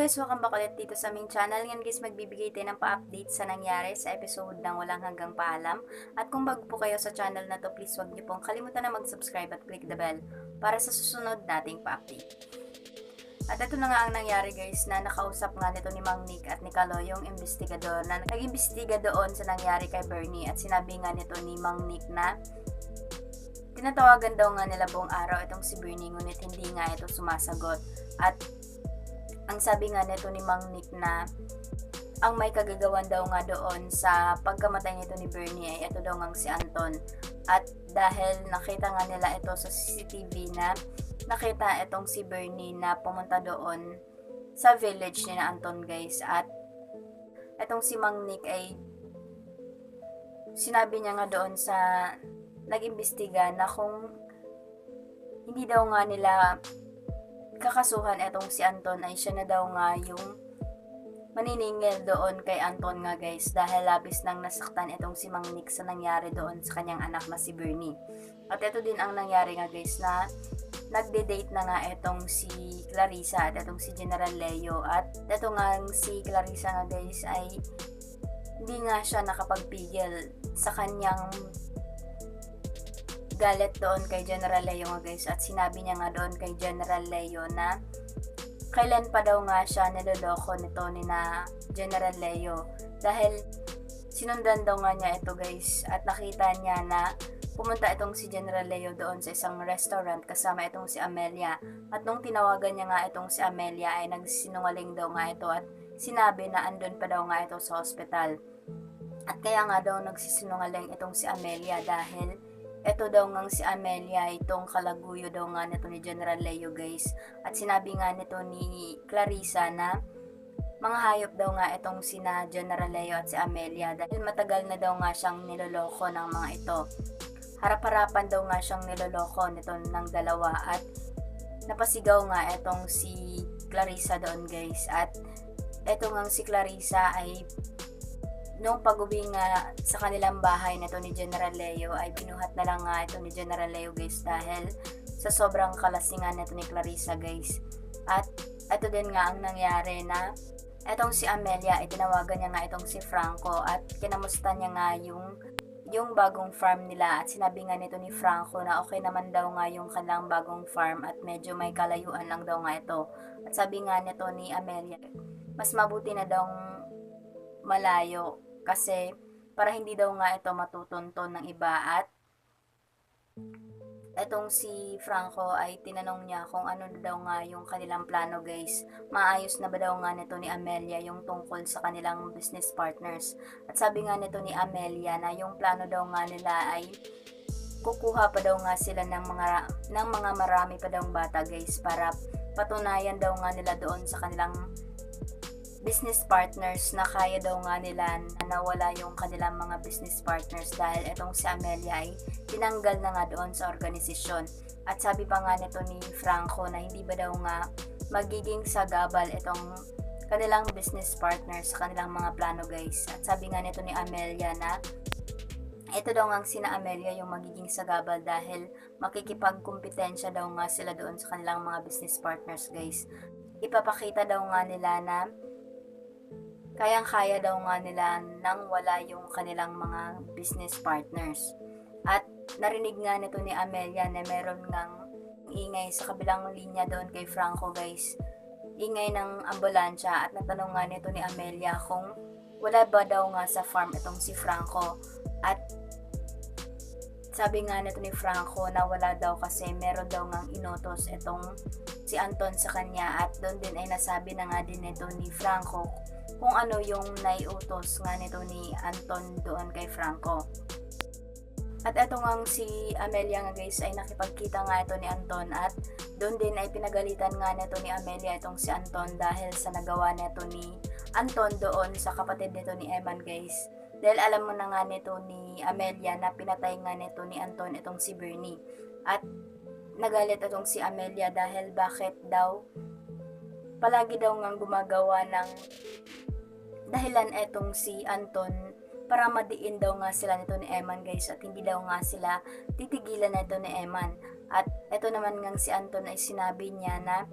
guys, welcome back ulit dito sa aming channel. Ngayon guys, magbibigay tayo ng pa-update sa nangyari sa episode ng Walang Hanggang Paalam. At kung bago po kayo sa channel na to, please huwag niyo pong kalimutan na mag-subscribe at click the bell para sa susunod nating pa-update. At ito na nga ang nangyari guys, na nakausap nga nito ni Mang Nick at ni Kalo, yung investigador na nag-imbestiga doon sa nangyari kay Bernie. At sinabi nga nito ni Mang Nick na tinatawagan daw nga nila buong araw itong si Bernie, ngunit hindi nga ito sumasagot. At ang sabi nga nito ni Mang Nick na ang may kagagawan daw nga doon sa pagkamatay nito ni Bernie ay ito daw nga si Anton. At dahil nakita nga nila ito sa CCTV na nakita itong si Bernie na pumunta doon sa village ni na Anton guys. At itong si Mang Nick ay sinabi niya nga doon sa nag-imbestiga na kung hindi daw nga nila kakasuhan etong si Anton ay siya na daw nga yung maniningil doon kay Anton nga guys, dahil labis nang nasaktan itong si Mang Nick sa nangyari doon sa kanyang anak na si Bernie. At ito din ang nangyari nga guys, na nagde-date na nga itong si Clarissa at itong si General Leo. At ito nga si Clarissa nga guys ay hindi nga siya nakapagpigil sa kanyang galit doon kay General Leo nga guys. At sinabi niya nga doon kay General Leo na kailan pa daw nga siya niloloko nito ni na General Leo, dahil sinundan daw nga niya ito guys. At nakita niya na pumunta itong si General Leo doon sa isang restaurant kasama itong si Amelia. At nung tinawagan niya nga itong si Amelia ay nagsinungaling daw nga ito at sinabi na andun pa daw nga ito sa hospital. At kaya nga daw nagsisinungaling itong si Amelia dahil ito daw nga si Amelia itong kalaguyo daw nga nito ni General Leo guys. At sinabi nga nito ni Clarissa na mga hayop daw nga itong sina General Leo at si Amelia dahil matagal na daw nga siyang niloloko ng mga ito. Harap-harapan daw nga siyang niloloko nito ng dalawa at napasigaw nga itong si Clarissa doon guys. At ito nga si Clarissa ay nung pag-uwi nga sa kanilang bahay nito ni General Leo ay binuhat na lang nga ito ni General Leo guys dahil sa sobrang kalasingan nito ni Clarissa guys. At ito din nga ang nangyari na etong si Amelia ay tinawagan niya nga itong si Franco at kinamusta niya nga yung bagong farm nila. At sinabi nga nito ni Franco na okay naman daw nga yung kanilang bagong farm at medyo may kalayuan lang daw nga ito. At sabi nga nito ni Amelia, mas mabuti na daw malayo kasi para hindi daw nga ito matutunton ng iba. At etong si Franco ay tinanong niya kung ano daw nga yung kanilang plano guys. Maayos na ba daw nga nito ni Amelia yung tungkol sa kanilang business partners. At sabi nga nito ni Amelia na yung plano daw nga nila ay kukuha pa daw nga sila ng mga marami pa daw bata guys para patunayan daw nga nila doon sa kanilang business partners na kaya daw nga nila na nawala yung kanilang mga business partners dahil etong si Amelia ay tinanggal na nga doon sa organisasyon. At sabi pa nga nito ni Franco na hindi ba daw nga magiging sagabal itong kanilang business partners sa kanilang mga plano guys. At sabi nga nito ni Amelia na ito daw nga sina Amelia yung magiging sagabal dahil makikipagkumpetensya daw nga sila doon sa kanilang mga business partners guys. Ipapakita daw nga nila na kayang-kaya daw nga nila nang wala yung kanilang mga business partners. At narinig nga nito ni Amelia na meron ngang ingay sa kabilang linya doon kay Franco guys. Ingay ng ambulansya. At natanong nga nito ni Amelia kung wala ba daw nga sa farm itong si Franco. At sabi nga nito ni Franco na wala daw kasi meron daw ngang inutos itong si Anton sa kanya. At doon din ay nasabi na nga din nito ni Franco kung ano yung naiutos nga nito ni Anton doon kay Franco. At eto nga si Amelia nga guys ay nakipagkita nga ito ni Anton at doon din ay pinagalitan nga nito ni Amelia itong si Anton dahil sa nagawa nito ni Anton doon sa kapatid nito ni Eman guys. Dahil alam mo na nga nito ni Amelia na pinatay nga nito ni Anton itong si Bernie. At nagalit itong si Amelia dahil bakit daw palagi daw nga gumagawa ng dahilan etong si Anton para madiin daw nga sila nito ni Eman guys. At hindi daw nga sila titigilan nito ni Eman. At eto naman nga si Anton ay sinabi niya na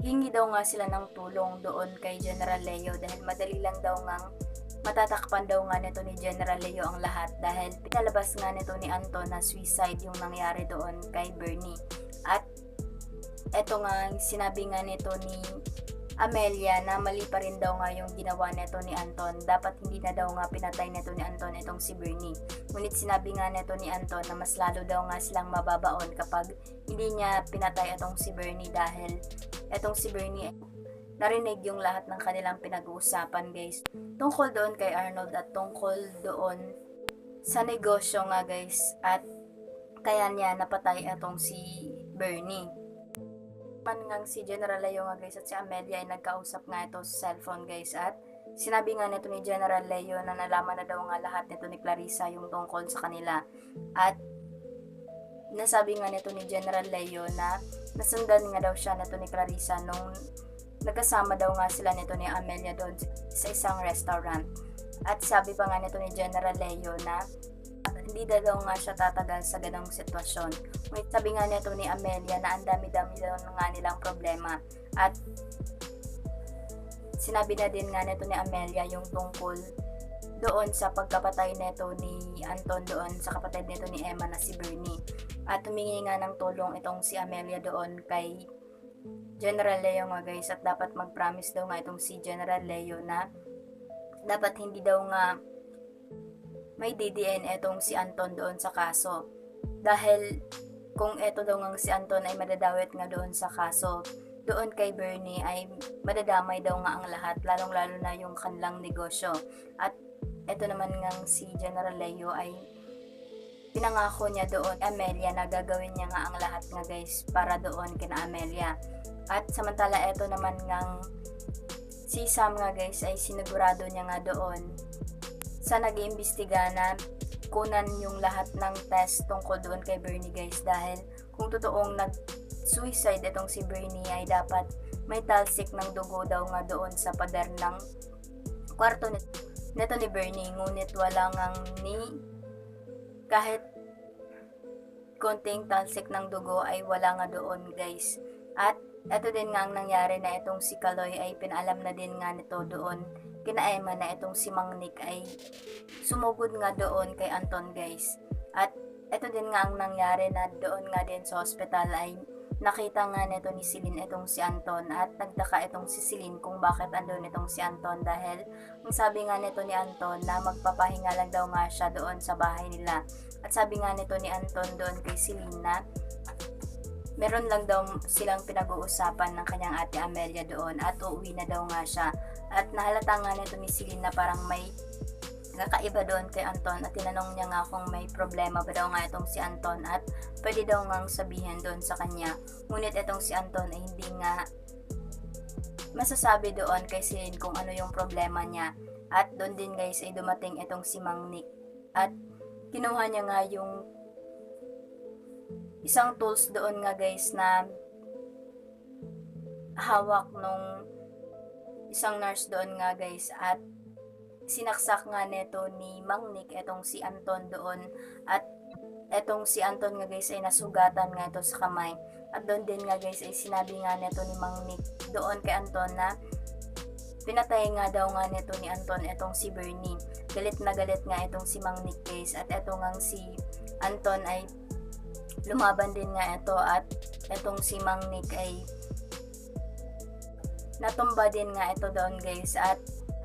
hingi daw nga sila ng tulong doon kay General Leo dahil madali lang daw ngang matatakpan daw nga nito ni General Leo ang lahat dahil pinalabas nga nito ni Anton na suicide yung nangyari doon kay Bernie. At eto nga, sinabi nga nito ni Amelia na mali pa rin daw nga yung ginawa nito ni Anton. Dapat hindi na daw nga pinatay nito ni Anton itong si Bernie. Ngunit sinabi nga nito ni Anton na mas lalo daw nga silang mababaon kapag hindi niya pinatay itong si Bernie dahil itong si Bernie narinig yung lahat ng kanilang pinag-uusapan guys. Tungkol doon kay Arnold at tungkol doon sa negosyo nga guys at kaya niya napatay itong si Bernie. Ngang si General Leo nga guys at si Amelia ay nagkausap nga ito sa cellphone guys at sinabi nga nito ni General Leo na nalaman na daw nga lahat nito ni Clarissa yung tungkol sa kanila at nasabi nga nito ni General Leo na nasundan nga daw siya nito ni Clarissa nung nagkasama daw nga sila nito ni Amelia doon sa isang restaurant at sabi pa nga nito ni General Leo na hindi daw nga siya tatagal sa ganong sitwasyon. Ngunit sabi nga nito ni Amelia na ang dami-dami daw nga nilang problema at sinabi na din nga nito ni Amelia yung tungkol doon sa pagkapatay nito ni Anton doon sa kapatid nito ni Emma na si Bernie at humingi nga ng tulong itong si Amelia doon kay General Leo nga guys at dapat mag-promise daw nga itong si General Leo na dapat hindi daw nga may DDN etong si Anton doon sa kaso. Dahil kung eto daw nga si Anton ay madadawit nga doon sa kaso, doon kay Bernie ay madadamay daw nga ang lahat, lalong-lalo na yung kanilang negosyo. At eto naman nga si General Leo ay pinangako niya doon Amelia na gagawin niya nga ang lahat nga guys para doon kina Amelia. At samantala eto naman nga si Sam nga guys ay sinigurado niya nga doon sa nag-iimbestiga na kunan yung lahat ng test tungkol doon kay Bernie guys dahil kung totoong nag-suicide itong si Bernie ay dapat may talsik ng dugo daw nga doon sa pader ng kwarto nito ni Bernie ngunit wala ngang ni kahit konting talsik ng dugo ay wala nga doon guys. At eto din nga ang nangyari na itong si Kaloy ay pinaalam na din nga nito doon kina Emma na itong si Mang Nick ay sumugod nga doon kay Anton guys. At ito din nga ang nangyari na doon nga din sa hospital ay nakita nga nito ni Celine itong si Anton at nagtaka itong si Celine kung bakit andun itong si Anton dahil ang sabi nga nito ni Anton na magpapahinga lang daw nga siya doon sa bahay nila. At sabi nga nito ni Anton doon kay Celine na meron lang daw silang pinag-uusapan ng kanyang ate Amelia doon at uuwi na daw nga siya. At nahalata nga nito ni Celine na parang may kakaiba doon kay Anton at tinanong niya nga kung may problema ba daw nga itong si Anton at pwede daw nga sabihin doon sa kanya. Ngunit itong si Anton ay hindi nga masasabi doon kay Celine kung ano yung problema niya. At doon din guys ay dumating itong si Mang Nick at kinuha niya nga yung isang tools doon nga guys na hawak nung isang nurse doon nga guys at sinaksak nga neto ni Mang Nick etong si Anton doon at etong si Anton nga guys ay nasugatan nga ito sa kamay at doon din nga guys ay sinabi nga neto ni Mang Nick doon kay Anton na pinatay nga daw nga neto ni Anton etong si Bernie. Galit na galit nga itong si Mang Nick guys at etong nga si Anton ay lumaban din nga ito at etong si Mang Nick ay natumba din nga ito doon guys at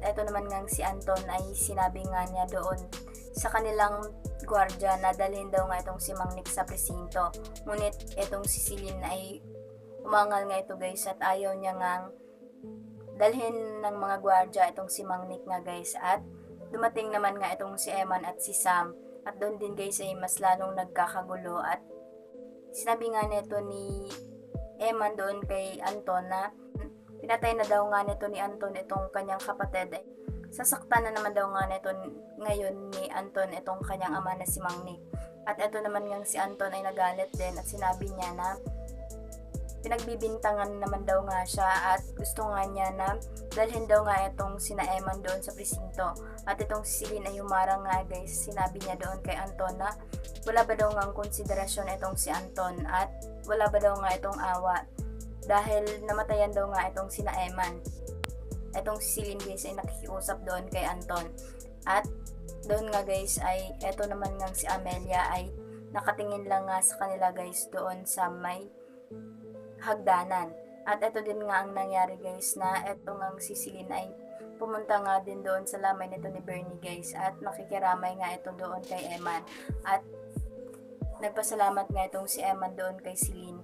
eto naman nga si Anton ay sinabi nga niya doon sa kanilang gwardiya na dalhin daw nga itong si Mang Nick sa presinto. Ngunit etong si Celine ay umangal nga ito guys at ayaw niya nga dalhin ng mga gwardiya itong si Mang Nick nga guys at dumating naman nga itong si Eman at si Sam at doon din guys ay mas lalong nagkakagulo at sinabi nga nito ni Eman doon kay Anton na pinatay na daw nga nito ni Anton itong kanyang kapatid. Sasaktan na naman daw nga nito ngayon ni Anton itong kanyang ama na si Mang Nick. At ito naman nga si Anton ay nagalit din at sinabi niya na pinagbibintangan naman daw nga siya at gusto nga niya na dalhin daw nga itong sina Eman doon sa presinto. At itong si Celine ay humarang nga guys, sinabi niya doon kay Anton na wala ba daw nga konsiderasyon itong si Anton at wala ba daw nga itong awa dahil namatayan daw nga itong sina Eman. Itong si Celine guys ay nakikiusap doon kay Anton. At doon nga guys ay eto naman nga si Amelia ay nakatingin lang nga sa kanila guys doon sa may hagdanan. At eto din nga ang nangyari guys na eto nga si Celine ay pumunta nga din doon sa lamay nito ni Bernie guys at nakikiramay nga ito doon kay Eman. At nagpasalamat nga itong si Eman doon kay Celine.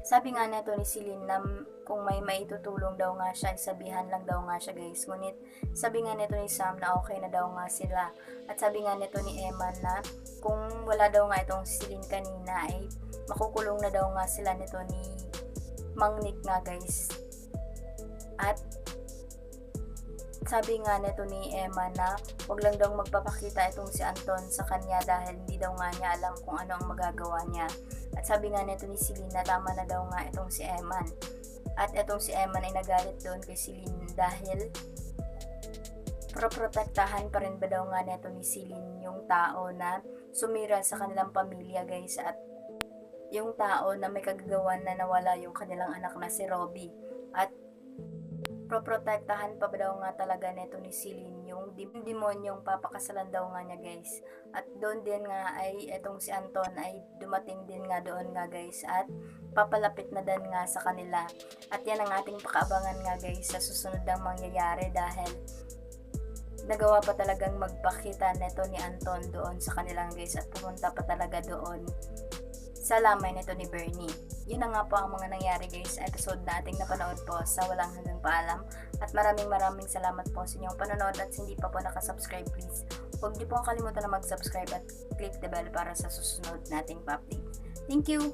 Sabi nga nito ni Celine na kung may maitutulong daw nga siya, sabihan lang daw nga siya guys. Ngunit sabi nga nito ni Sam na okay na daw nga sila. At sabi nga nito ni Eman na kung wala daw nga itong si Celine kanina ay makukulong na daw nga sila nito ni Mang Nick nga guys. At sabi nga nito ni Emma na wag lang daw magpapakita itong si Anton sa kanya dahil hindi daw nga niya alam kung ano ang magagawa niya. At sabi nga nito ni Celine na tama na daw nga itong si Eman. At itong si Eman ay nagalit doon kay Celine dahil protektahan pa rin ba daw nga nito ni Celine yung tao na sumira sa kanilang pamilya guys, at yung tao na may kagagawan na nawala yung kanilang anak na si Robbie. At protektahan pa ba daw nga talaga neto ni Celine yung demonyong papakasalan daw nga niya guys. At doon din nga ay etong si Anton ay dumating din nga doon nga guys at papalapit na din nga sa kanila. At yan ang ating pakaabangan nga guys sa susunod na mangyayari dahil nagawa pa talagang magpakita neto ni Anton doon sa kanilang guys at pumunta pa talaga doon sa lamay nito ni Bernie. Yun na nga po ang mga nangyari guys sa episode na ating napanood po sa Walang Hanggang Paalam. At maraming salamat po sa inyong panonood at hindi pa po nakasubscribe please. Huwag niyo po kalimutan na mag-subscribe at click the bell para sa susunod nating pa-update. Thank you!